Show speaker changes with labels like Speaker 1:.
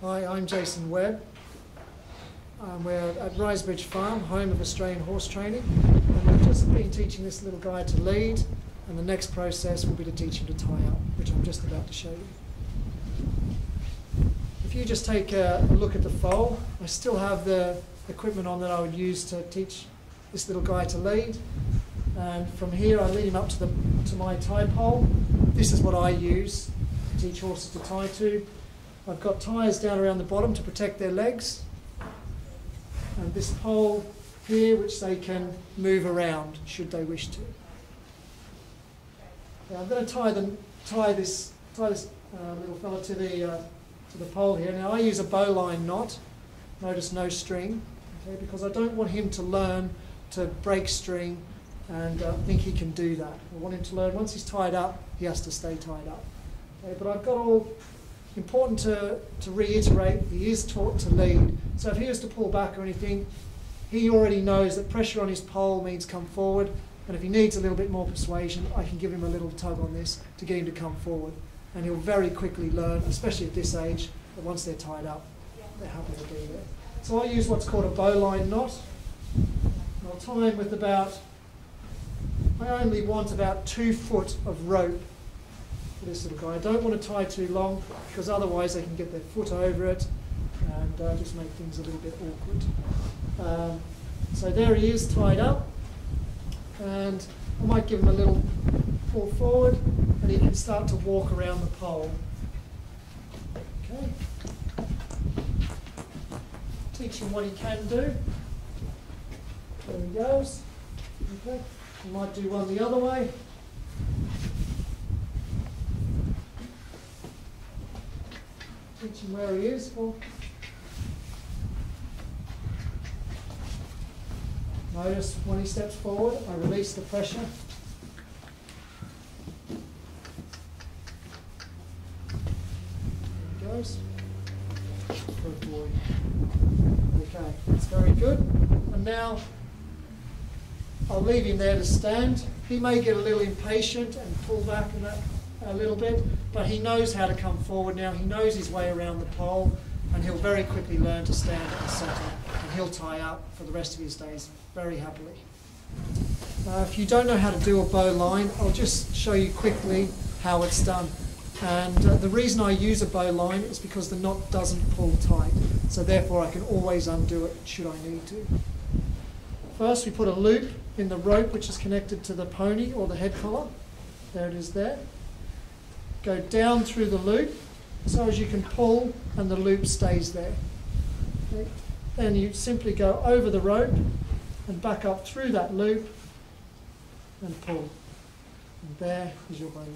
Speaker 1: Hi, I'm Jason Webb. We're at Risebridge Farm, home of Australian horse training, and we've just been teaching this little guy to lead, and the next process will be to teach him to tie up, which I'm just about to show you. If you just take a look at the foal, I still have the equipment on that I would use to teach this little guy to lead, and from here I lead him up to my tie pole. This is what I use to teach horses to tie to. I've got tyres down around the bottom to protect their legs, and this pole here which they can move around should they wish to. Now I'm going to tie this little fella to the pole here. Now I use a bowline knot. Notice no string, okay, because I don't want him to learn to break string and think he can do that. I want him to learn once he's tied up, he has to stay tied up. Okay, but I've got all important to reiterate, he is taught to lead. So if he was to pull back or anything, he already knows that pressure on his pole means come forward, and if he needs a little bit more persuasion, I can give him a little tug on this to get him to come forward. And he'll very quickly learn, especially at this age, that once they're tied up, they're happy to be there. So I use what's called a bowline knot. And I'll tie him with I only want about 2 foot of rope for this little guy. I don't want to tie too long because otherwise they can get their foot over it and just make things a little bit awkward. So there he is tied up, and I might give him a little pull forward and he can start to walk around the pole. Okay. Teach him what he can do. There he goes. Okay. I might do one the other way. Teach him where he is. Well, notice when he steps forward, I release the pressure. There he goes. Good boy. Okay, that's very good. And now I'll leave him there to stand. He may get a little impatient and pull back in that a little bit, but he knows how to come forward now. He knows his way around the pole, and he'll very quickly learn to stand at the centre, and he'll tie up for the rest of his days very happily. If you don't know how to do a bow line, I'll just show you quickly how it's done. And the reason I use a bow line is because the knot doesn't pull tight, so therefore I can always undo it should I need to. First we put a loop in the rope which is connected to the pony or the head collar. There it is there. Go down through the loop so as you can pull and the loop stays there. Okay. Then you simply go over the rope and back up through that loop and pull. And there is your bow line.